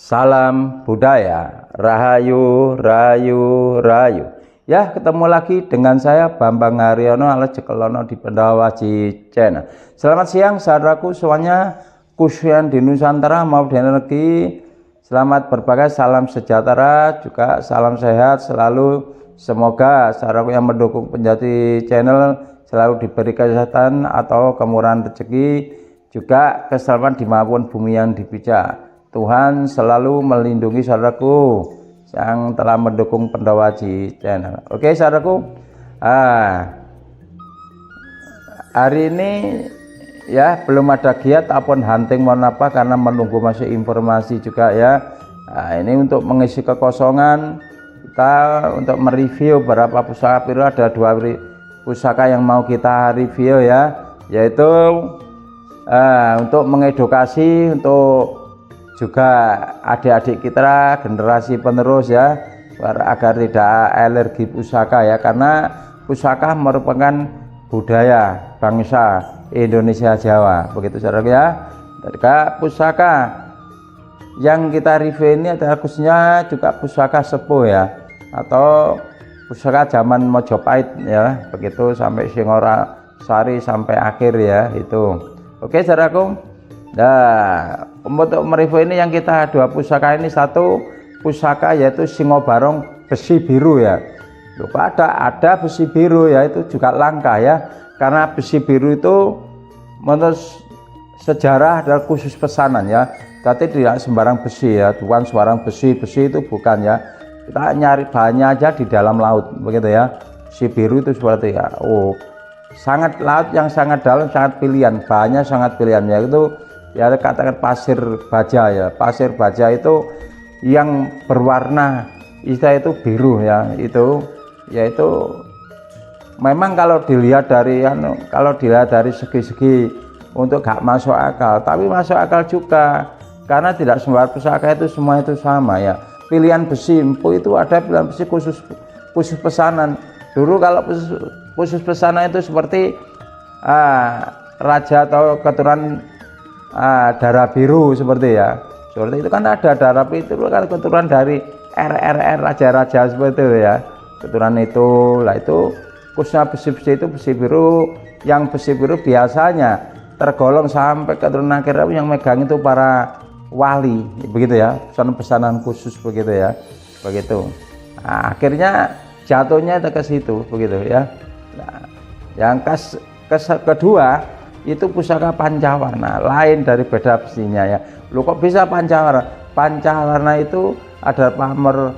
Salam budaya, rahayu, rayu, rayu. Ya, ketemu lagi dengan saya Bambang Haryono alias Jekelono di Pendawaji Channel. Selamat siang saudaraku semuanya, khususnya di Nusantara maupun di negeri. Selamat berbagai, salam sejahtera, juga salam sehat selalu. Semoga saudaraku yang mendukung Pendawaji Channel selalu diberi kesehatan atau kemurahan rezeki, juga keselamatan dimanapun bumi yang dipijak. Tuhan selalu melindungi saudaraku yang telah mendukung Pendawaji Channel. Oke saudaraku, hari ini ya belum ada giat ataupun hunting mohon apa karena menunggu masih informasi juga ya. Ini untuk mengisi kekosongan kita untuk mereview beberapa pusaka biru. Ada dua pusaka yang mau kita review ya, yaitu untuk mengedukasi untuk juga adik-adik kita generasi penerus ya, agar tidak alergi pusaka ya, karena pusaka merupakan budaya bangsa Indonesia Jawa, begitu saudara ya. Ketika pusaka yang kita review ini adalah khususnya juga pusaka sepuh ya, atau pusaka zaman Mojopahit ya, begitu sampai Singorasari sampai akhir ya itu. Oke saudaraku. Nah, untuk mereview ini yang kita dua pusaka ini, satu pusaka yaitu Singobarong besi biru ya. Lupa ada besi biru ya, itu juga langka ya, karena besi biru itu menurut sejarah adalah khusus pesanan ya. Tapi tidak sembarang besi ya, bukan sembarang besi itu bukan ya. Kita nyari bahannya aja di dalam laut begitu ya. Besi biru itu seperti ya, sangat laut yang sangat dalam, sangat pilihan, bahannya sangat pilihan ya, itu ya katakan pasir baja ya. Pasir baja itu yang berwarna itu biru ya, itu yaitu memang kalau dilihat dari segi-segi untuk gak masuk akal, tapi masuk akal juga karena tidak semua pusaka itu semua itu sama ya. Pilihan besi empu itu ada pilihan besi khusus pesanan. Dulu kalau khusus pesanan itu seperti raja atau keturunan darah biru seperti ya, seperti itu kan ada darah itu kan keturunan dari RRR raja-raja seperti itu ya, keturunan itu lah. Itu khususnya besi-besi itu besi biru, yang besi biru biasanya tergolong sampai keturunan akhirnya yang megang itu para wali begitu ya, pesanan-pesanan khusus begitu ya, begitu. Nah, akhirnya jatuhnya itu ke situ begitu ya. Nah, yang kedua itu pusaka pancawarna, lain dari beda besinya ya. Lu kok bisa pancawarna? Pancawarna itu ada pamor,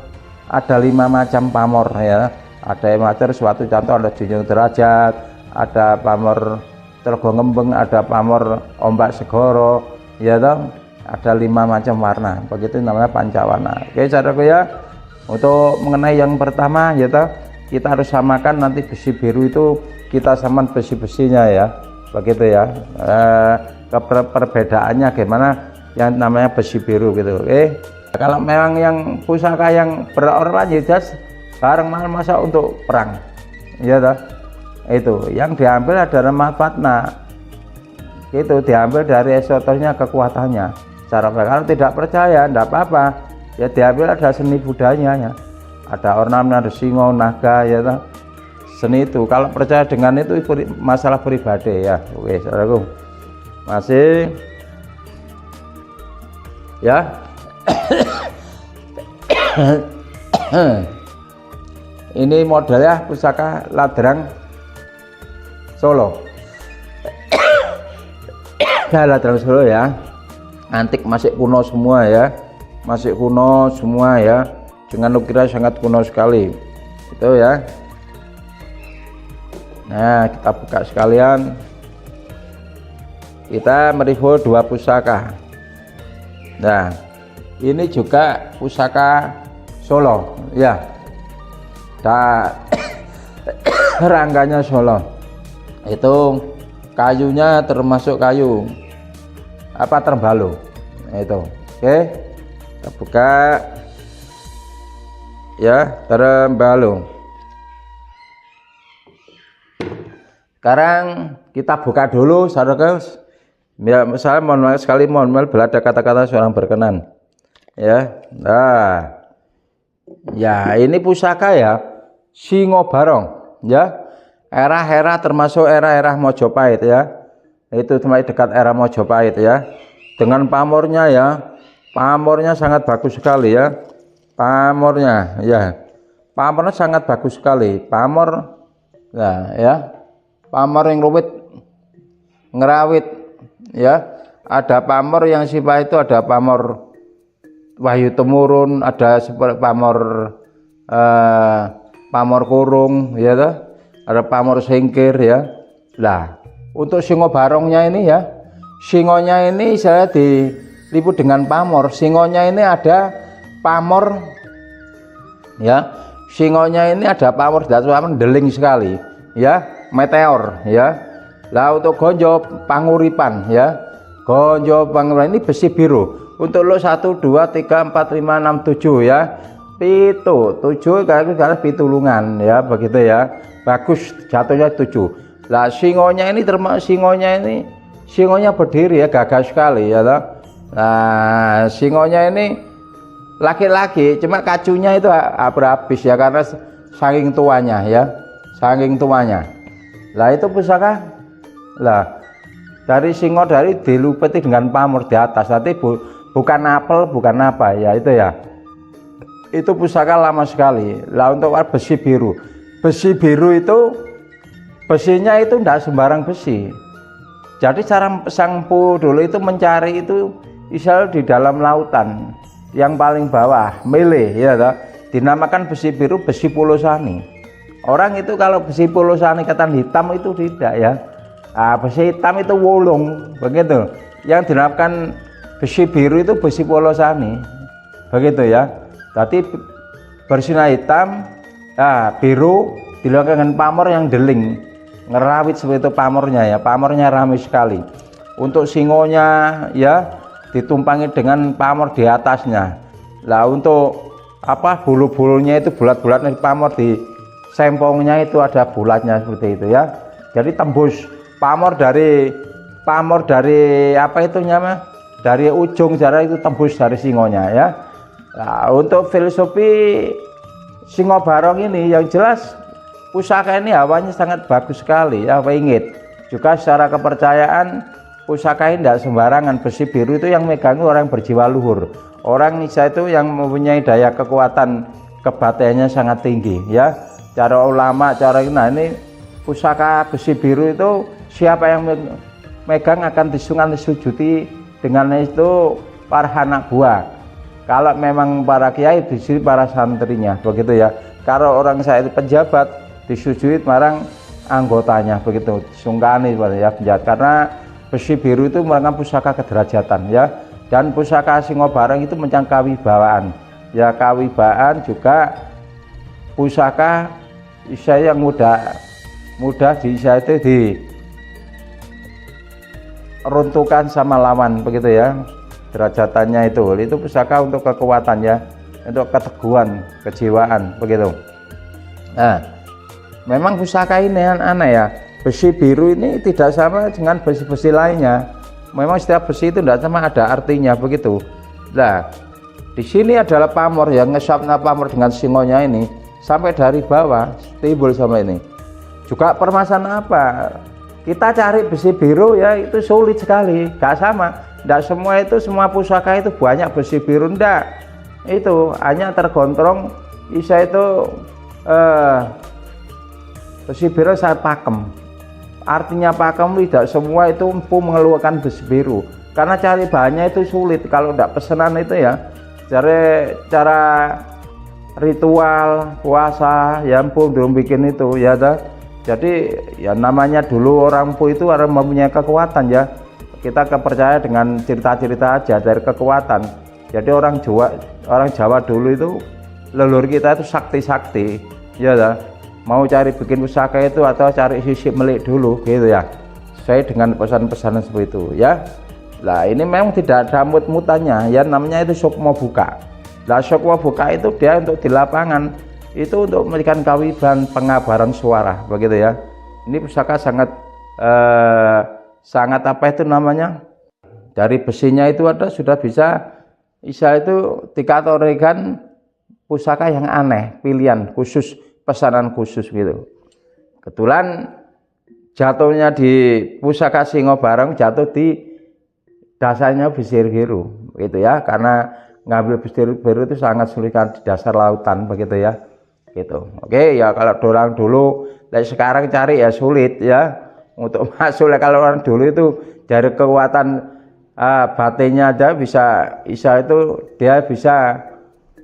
ada 5 macam pamor ya. Ada yang macam suatu contoh, ada junjung derajat, ada pamor Telgo Ngembeng, ada pamor ombak segoro ya toh. Ada 5 macam warna, begitu namanya pancawarna. Oke saudaraku ya, untuk mengenai yang pertama ya toh, kita harus samakan nanti besi biru itu kita samakan besi-besinya ya, begitu ya. Perbedaannya gimana yang namanya besi biru gitu. Kalau memang yang pusaka yang berorban jelas bareng masa untuk perang ya toh, itu yang diambil adalah manfaatnya, itu diambil dari esoternya, kekuatannya. Kalau tidak percaya tidak apa-apa ya, diambil ada seni budayanya ya, ada ornamen, ada singo, naga ya toh. Seni itu kalau percaya dengan itu masalah pribadi ya. Oke saudaraku, masih ya. Ini modelnya pusaka Ladrang Solo. Nah, Ladrang Solo ya, antik, masih kuno semua ya, masih kuno semua ya, dengan ukiran sangat kuno sekali itu ya. Nah, kita buka sekalian, kita mereview dua pusaka. Nah, ini juga pusaka Solo ya, rangganya Solo, itu kayunya termasuk kayu apa, terbalu itu. Oke, kita buka ya, terbalu. Sekarang kita buka dulu saudara. Ya, saya mohon maaf sekali, mohon maaf bila ada kata-kata kurang berkenan. ya. Nah, ya ini pusaka ya Singo Barong ya. Era-era termasuk era-era Mojopahit ya. Itu termasuk dekat era Mojopahit ya. Dengan pamornya ya. Pamornya sangat bagus sekali ya. Pamornya ya. Pamornya sangat bagus sekali. Pamor nah ya. Pamor yang rumit ngerawit ya. Ada pamor yang sifat itu ada pamor Wahyu Temurun, ada seperti pamor pamor kurung ya toh. Ada pamor singkir ya. Lah, untuk Singo Barongnya ini ya, singonya ini saya diliput dengan pamor. Singonya ini ada pamor ya. Singonya ini ada pamor deling sekali ya, meteor ya. Lah untuk gonjo panguripan ya. Gonjo panguripan ini besi biru. Untuk lo 1 2 3 4 5 6 7 ya. Pitu 7 karena pitulungan ya, begitu ya. Bagus jatuhnya 7. Lah singonya ini termasuk singonya berdiri ya, gagah sekali ya toh. Nah, singonya ini laki-laki, cuma kacunya itu habis ya karena saking tuanya ya. Saking tuanya. Lah itu pusaka. Lah dari singo dari dilupeti dengan pamor di atas. Nanti bukan apel, bukan apa ya itu ya. Itu pusaka lama sekali. Lah untuk besi biru. Besi biru itu besinya itu tidak sembarang besi. Jadi cara Sangpu dulu itu mencari itu isal di dalam lautan yang paling bawah, mele ya toh. Dinamakan besi biru besi polosani. Orang itu kalau besi polosani ketan hitam itu tidak ya. Nah, besi hitam itu wolong begitu. Yang dinamakan besi biru itu besi polosani. Begitu ya. Tapi bersinar hitam, biru dilakukan dengan pamor yang deling, ngerawit seperti itu pamornya ya. Pamornya ramai sekali. Untuk singonya ya ditumpangi dengan pamor di atasnya. Lah untuk apa bulu-bulunya itu bulat-bulat, pamor di sempongnya itu ada bulatnya seperti itu ya. Jadi tembus pamor dari apa itu namanya, dari ujung jari itu tembus dari singonya ya. Nah, untuk filosofi Singo Barong ini yang jelas pusaka ini hawanya sangat bagus sekali ya, wingit. Juga secara kepercayaan pusaka ini tidak sembarangan. Besi biru itu yang megang orang berjiwa luhur. Orang Nisa itu yang mempunyai daya kekuatan kebatinannya sangat tinggi ya. Cara ulama, nah ini pusaka besi biru itu siapa yang megang akan disujuti dengan itu para anak buah. Kalau memang para kiai disini para santrinya begitu ya. Kalau orang saya itu pejabat disujui marang anggotanya begitu. Sungkani ya penjahat, karena besi biru itu merupakan pusaka kederajatan ya. Dan pusaka Singo Barong itu mencang kawibawaan. Ya kawibawaan juga pusaka saya yang mudah saya itu diruntuhkan sama lawan begitu ya. Derajatannya itu pusaka untuk kekuatan ya, untuk keteguhan, kejiwaan begitu. Nah, memang pusaka ini aneh ya. Besi biru ini tidak sama dengan besi-besi lainnya. Memang setiap besi itu tidak sama, ada artinya begitu. Nah, di sini adalah pamor yang ngesapna pamor dengan singonya ini sampai dari bawah timbul sama ini. Juga permasalahan apa? Kita cari besi biru ya itu sulit sekali, gak sama. Tidak semua itu, semua pusaka itu banyak besi biru, ndak. Itu hanya tergontrong isa itu besi biru saya pakem. Artinya pakem tidak semua itu mampu mengeluarkan besi biru. Karena cari bahannya itu sulit kalau tidak pesanan itu ya. Cara ritual puasa ya ampun belum bikin itu ya dah. Jadi ya namanya dulu orang pu itu orang mempunyai kekuatan ya. Kita kepercaya dengan cerita-cerita aja dari kekuatan. Jadi orang Jawa dulu itu leluhur kita itu sakti-sakti ya dah. Mau cari bikin pusaka itu atau cari sisip melik dulu gitu ya. Saya dengan pesan-pesan seperti itu ya. Lah ini memang tidak ada mut-mutannya ya, namanya itu sukma buka. Lah sukma buka itu dia untuk di lapangan itu untuk memberikan kawiban pengabaran suara begitu ya. Ini pusaka sangat apa itu namanya, dari besinya itu ada sudah bisa Isa itu dikategorikan pusaka yang aneh, pilihan khusus, pesanan khusus gitu. Kebetulan jatuhnya di pusaka Singo Barong jatuh di dasarnya Bisir Biru gitu ya, karena ngambil Bisir Biru itu sangat sulit di dasar lautan begitu ya gitu. Oke ya, kalau orang dulu dari sekarang cari ya sulit ya untuk masuk. Kalau orang dulu itu dari kekuatan batinnya aja bisa, Isa itu dia bisa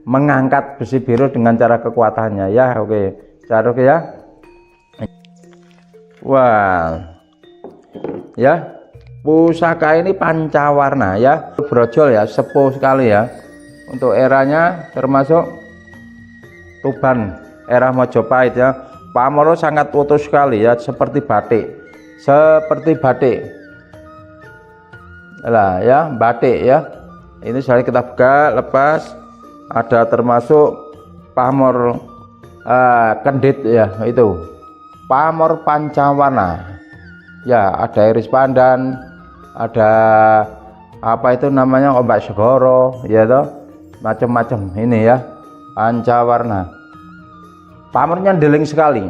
mengangkat besi biru dengan cara kekuatannya ya. Oke, cara ya. Wah ya, pusaka ini pancawarna ya, brojol ya, sepuh sekali ya. Untuk eranya termasuk Tuban, era Majapahit ya. Pamoro sangat utuh sekali ya, seperti batik lah ya, batik ya. Ini saya kita buka lepas, ada termasuk pamor kendit ya, itu pamor pancawarna ya, ada iris pandan, ada apa itu namanya ombak segoro ya toh, macam-macam ini ya, pancawarna. Pamornya deling sekali.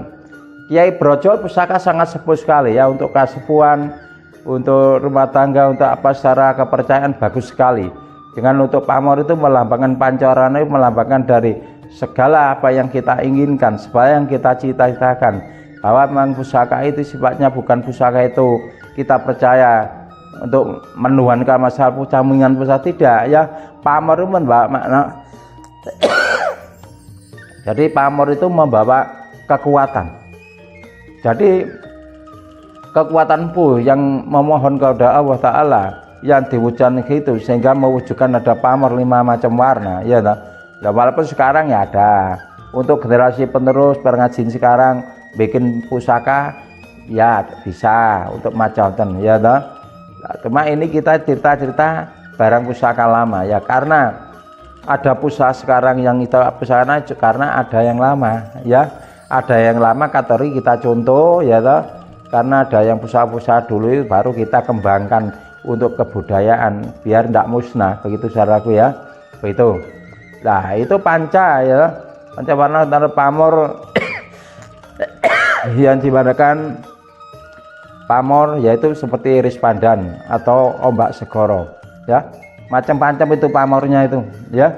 Kiai Brojol pusaka sangat sepuh sekali ya, untuk kasepuhan, untuk rumah tangga, untuk apa secara kepercayaan bagus sekali. Dengan untuk pamor itu melambangkan pancawarna, melambangkan dari segala apa yang kita inginkan, supaya yang kita cita-citakan, bahwa memang pusaka itu sifatnya bukan pusaka itu kita percaya untuk menuhankan masalah camingan pusaka, tidak ya. Pamor itu membawa makna jadi pamor itu membawa kekuatan. Jadi kekuatan yang memohon kepada Allah Ta'ala yang diwujudkan itu, sehingga mewujudkan ada pamor 5 macam warna ya. Nah, walaupun sekarang ya ada untuk generasi penerus pengrajin sekarang bikin pusaka ya bisa untuk macam ya. Nah, cuma ini kita cerita-cerita barang pusaka lama ya, karena ada pusaka sekarang yang kita pusaka karena ada yang lama ya. Ada yang lama kategori kita contoh ya toh, karena ada yang pusaka-pusaka dulu itu baru kita kembangkan untuk kebudayaan biar tidak musnah begitu saudaraku ya, begitu. Nah itu panca ya, panca warna antara pamor yang dibadakan pamor yaitu seperti iris pandan atau ombak segoro ya, macam-macam itu pamornya itu ya.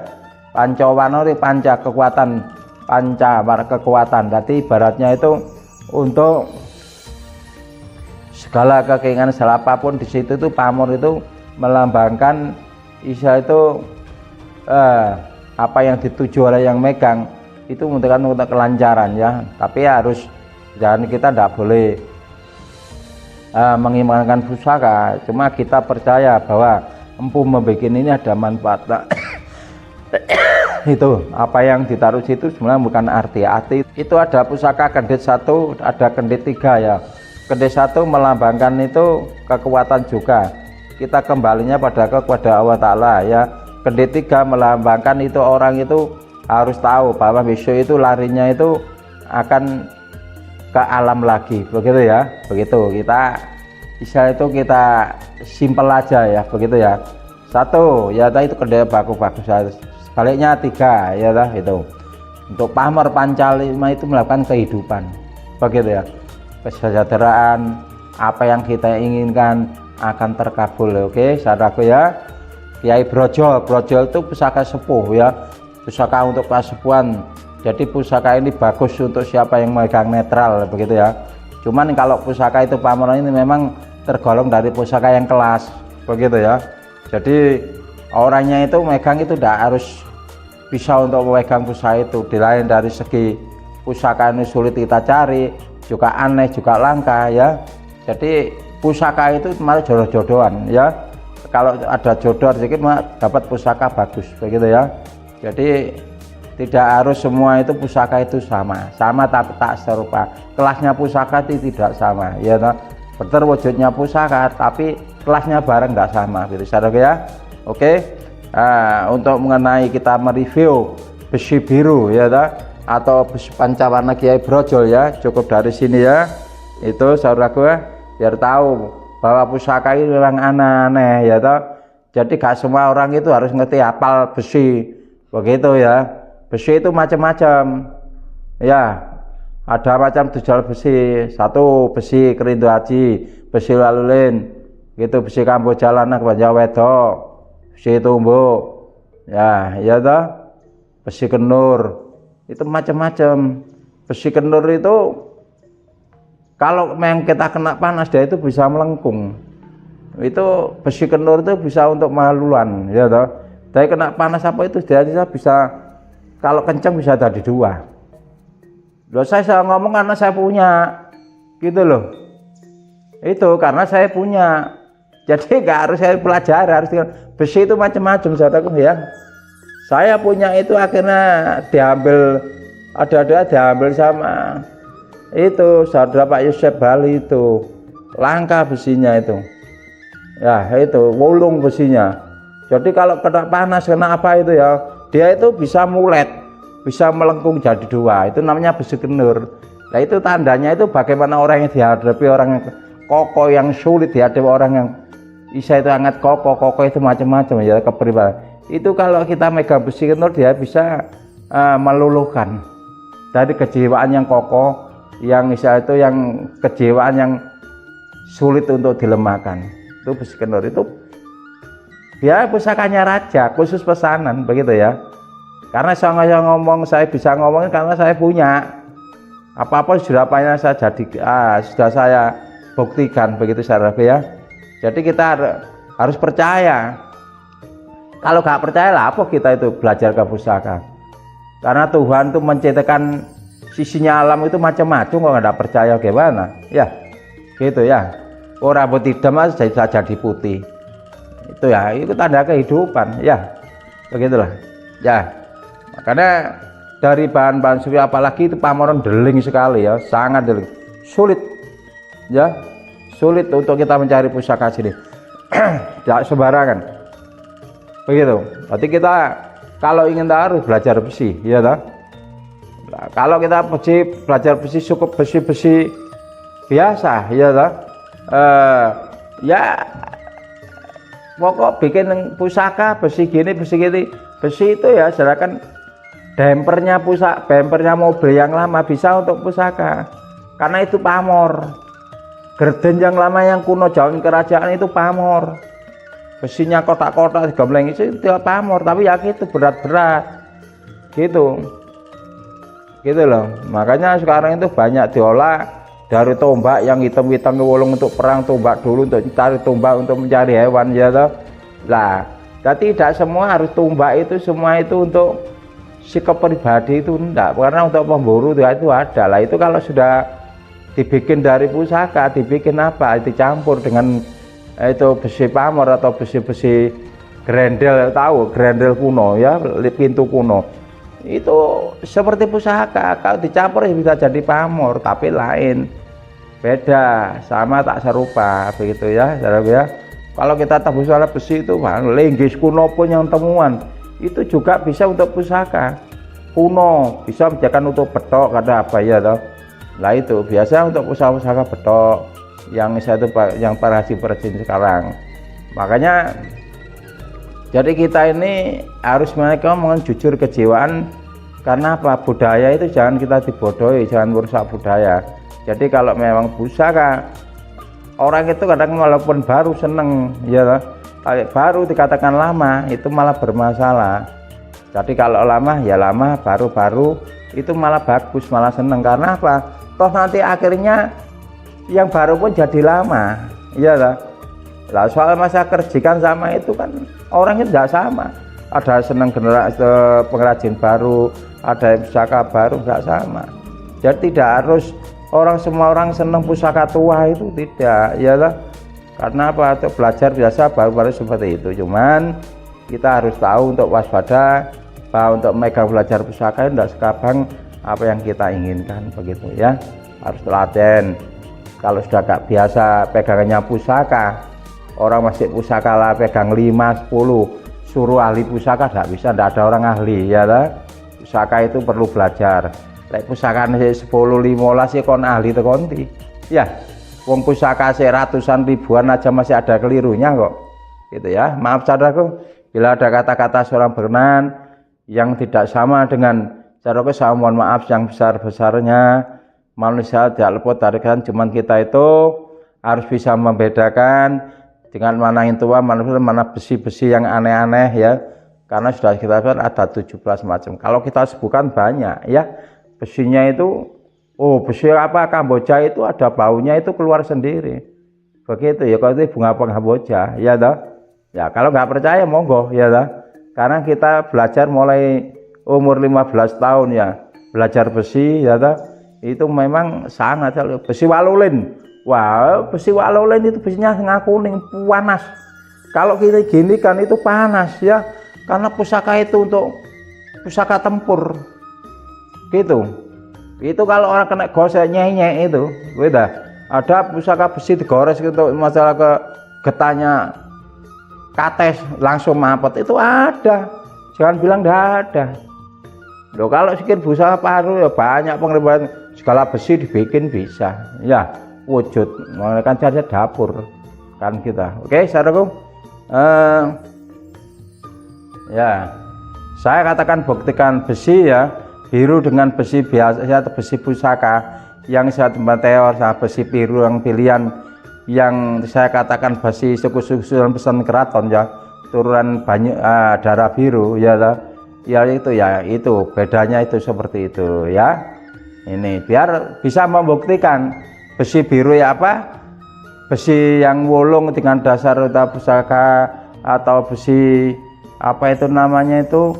Pancawarna itu panca kekuatan, panca kekuatan, berarti ibaratnya itu untuk segala keinginan, segala apapun di situ itu pamor itu melambangkan Isa itu apa yang dituju oleh yang megang itu untuk kelancaran ya. Tapi harus jangan, kita tidak boleh mengimankan pusaka, cuma kita percaya bahwa empu membuat ini ada manfaat. Itu apa yang ditaruh situ sebenarnya bukan arti itu. Ada pusaka kendit 1, ada kendit 3 ya. Kendit 1 melambangkan itu kekuatan juga, kita kembalinya kepada Allah Ta'ala ya. Kendit 3 melambangkan itu orang itu harus tahu bahwa besok itu larinya itu akan ke alam lagi begitu ya. Begitu kita bisa, itu kita simpel aja ya begitu ya. 1 ya itu kendit bagus baliknya 3 ya lah itu. Untuk pamor pancalima itu melakukan kehidupan begitu ya, kesejahteraan, apa yang kita inginkan akan terkabul. Oke saudaraku ya. Kiai Brojol itu pusaka sepuh ya, pusaka untuk kasepuhan. Jadi pusaka ini bagus untuk siapa yang megang netral begitu ya. Cuman kalau pusaka itu pamor ini memang tergolong dari pusaka yang kelas begitu ya. Jadi orangnya itu megang itu tidak harus bisa untuk memegang pusaka itu. Di lain dari segi pusaka ini sulit kita cari, juga aneh, juga langka ya. Jadi pusaka itu malah jodoh-jodohan ya. Kalau ada jodoh sedikit dapat pusaka bagus begitu ya. Jadi tidak harus semua itu pusaka itu sama tapi tak serupa. Kelasnya pusaka itu tidak sama ya. Berterwujudnya pusaka tapi kelasnya bareng nggak sama gitu saudara ya. Oke. Nah, untuk mengenai kita mereview besi biru ya atau besi pancawarna Kiai Brojol ya, cukup dari sini ya. Itu saudaraku ya, biar tahu bahwa pusaka itu memang aneh-aneh ya toh. Jadi gak semua orang itu harus ngerti hafal besi, begitu ya. Besi itu macam-macam, ya. Ada macam tujuan besi, satu besi Kerindo Haji, besi Walulin, gitu, besi Kamboja Lanang Banjar Wedok, besi Tumbuk, ya, ya toh, besi Kenur, itu macam-macam. Besi Kenur itu kalau memang kita kena panas dia itu bisa melengkung. Itu besi Kenur itu bisa untuk maluan, ya toh. Tapi kena panas apa itu dia bisa kalau kencang bisa jadi dua. Loh, saya ngomong karena saya punya, gitu loh. Itu karena saya punya. Jadi nggak harus saya pelajari, harus besi itu macam-macam, saudaraku ya. Saya punya itu akhirnya diambil, ada diambil sama itu saudara Pak Yusuf Bali itu, langka besinya itu. Ya itu wulung besinya. Jadi kalau kena panas kena apa itu ya, dia itu bisa mulet, bisa melengkung jadi dua. Itu namanya besi Kenur. Nah itu tandanya itu bagaimana orang yang dihadapi orang yang kokoh, yang sulit dihadapi orang yang bisa itu sangat kokoh itu macam-macam ya kepribadian. Itu kalau kita megang besi Kenur dia bisa meluluhkan dari kejiwaan yang kokoh, yang bisa itu yang kejiwaan yang sulit untuk dilemahkan. Itu besi Kenur itu dia pusakanya raja, khusus pesanan begitu ya. Karena saya ngomong, saya bisa ngomong karena saya punya. Apapun sudah apanya saya jadi, sudah saya buktikan begitu saudara ya. Jadi kita harus percaya. Kalau nggak percaya lah apa kita itu belajar ke pusaka. Karena Tuhan tuh menciptakan sisinya alam itu macam-macam, kok nggak percaya gimana? Ya, gitu ya. Oh rambut hitam bisa jadi putih. Itu ya, itu tanda kehidupan. Ya, begitulah. Ya. Makanya dari bahan-bahan sufi apalagi itu Pamoron deling sekali ya, sangat deling, sulit ya, sulit untuk kita mencari pusaka sini. Tidak sembarangan begitu. Berarti kita kalau ingin tahu harus belajar besi ya toh. Nah, kalau kita belajar besi cukup besi-besi biasa ya toh. Ya pokok bikin pusaka besi gini, besi itu ya sedangkan bempernya mobil yang lama bisa untuk pusaka karena itu pamor. Gerden yang lama yang kuno zaman kerajaan itu pamor, besinya kotak-kotak digembleng itu tidak pamor, tapi ya gitu berat-berat gitu loh. Makanya sekarang itu banyak diolah dari tombak yang hitam-hitam wolong untuk perang, tombak dulu untuk cari tombak untuk mencari hewan ya toh. Lah jadi tidak semua harus tombak itu semua itu untuk sikap pribadi itu enggak, karena untuk pemburu itu ada lah. Itu kalau sudah dibikin dari pusaka, dibikin apa, dicampur dengan itu besi pamor atau besi-besi grendel, tahu grendel kuno ya, pintu kuno itu seperti pusaka. Kalau dicampur ya bisa jadi pamor, tapi lain, beda, sama tak serupa begitu ya saudara ya. Kalau kita tebus oleh besi itu linggis kuno pun yang temuan itu juga bisa untuk pusaka kuno, bisa dijadikan untuk betok kata apa ya toh. Lah itu biasa untuk pusaka-pusaka betok yang itu yang para perajin sekarang. Makanya jadi kita ini harus mereka ngomong jujur kejiwaan. Karena apa? Budaya itu jangan kita dibodohi, jangan merusak budaya. Jadi kalau memang pusaka orang itu kadang walaupun baru seneng ya toh. Kalau baru dikatakan lama itu malah bermasalah. Jadi kalau lama ya lama, baru itu malah bagus, malah seneng. Karena apa? Toh nanti akhirnya yang baru pun jadi lama, iya lah. Lah soal masa kerjikan sama itu kan orangnya tidak sama. Ada seneng generasi pengrajin baru, ada pusaka baru, tidak sama. Jadi tidak harus semua orang seneng pusaka tua itu tidak, ya lah. Karena apa? Untuk belajar biasa baru-baru seperti itu. Cuman kita harus tahu untuk waspada bahwa untuk megang belajar pusaka itu tidak sekabang apa yang kita inginkan begitu ya. Harus telaten. Kalau sudah gak biasa pegangannya pusaka, orang masih pusaka lah pegang 5, 10, suruh ahli pusaka tidak bisa, tidak ada orang ahli ya lah. Pusaka itu perlu belajar. Lek pusaka 10, 15 ya kon ahli tekonti. Ya. Wong pusaka ratusan ribuan aja masih ada kelirunya kok. gitu ya. Maaf saudaraku, bila ada kata-kata seorang berkenan yang tidak sama dengan saudaraku, saya mohon maaf yang besar-besarnya. Manusia tidak luput dari kesalahan, cuman kita itu harus bisa membedakan dengan mana yang tua, mana besi-besi yang aneh-aneh ya. Karena sudah kita lihat ada 17 macam. Kalau kita sebutkan banyak ya. Besinya itu, oh besi apa Kamboja itu ada baunya itu keluar sendiri. Begitu ya, kalau itu bunga Kamboja ya toh. Ya kalau nggak percaya monggo ya toh. Karena kita belajar mulai umur 15 tahun ya, belajar besi ya toh. Itu memang sangat besi walulin. Wah, besi walulin itu besinya kuning panas. Kalau kita gini kan itu panas ya. Karena pusaka itu untuk pusaka tempur. Gitu. Itu kalau orang kena gosek nyek itu, beda. Ada pusaka besi digores untuk masalah getahnya kates langsung mapet itu ada. Jangan bilang tidak ada. Loh kalau sikir pusaka paru ya banyak pengeribuan, segala besi dibikin bisa. Ya wujud, kan cari dapur kan kita. Oke, saudaraku. Ya, saya katakan buktikan besi ya, biru dengan besi biasa atau besi pusaka. Yang saya meteor sama besi biru yang pilihan yang saya katakan besi suku-suku pesan keraton ya, turunan banyak darah biru ya itu bedanya itu seperti itu ya. Ini biar bisa membuktikan besi biru ya apa, besi yang wolong dengan dasar atau pusaka atau besi apa itu namanya itu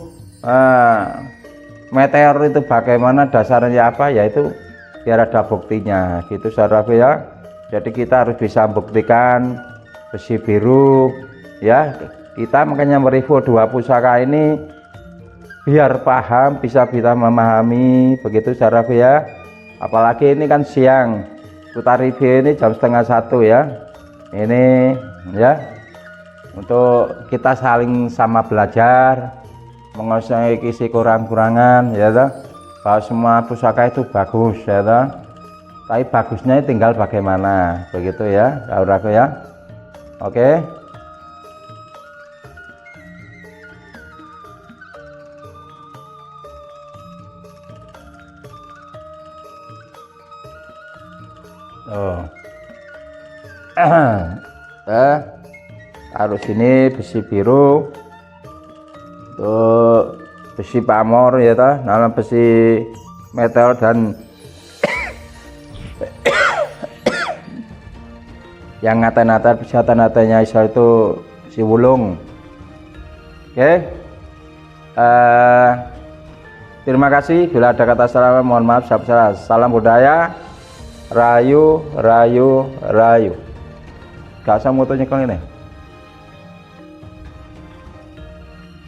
meteor itu bagaimana dasarnya apa ya, itu biar ada buktinya gitu saudaraku ya. Jadi kita harus bisa membuktikan besi biru ya. Kita makanya mereview dua pusaka ini biar paham, bisa memahami begitu saudaraku ya. Apalagi ini kan siang, kita review ini jam 12:30 ya. Ini ya untuk kita saling sama belajar, menguasai isi kurang-kurangan ya toh. Bahwa semua pusaka itu bagus ya toh. Tapi bagusnya tinggal bagaimana begitu ya saudaraku ya. Oke. Oh. Harus ini besi biru untuk besi pamor ya toh, dalam besi meteor dan yang ngata-ngata nata-natanya itu si wulung. Oke. Terima kasih. Bila ada kata salah mohon maaf. Salam budaya. Rayu. Gak usah motonya kalau ini.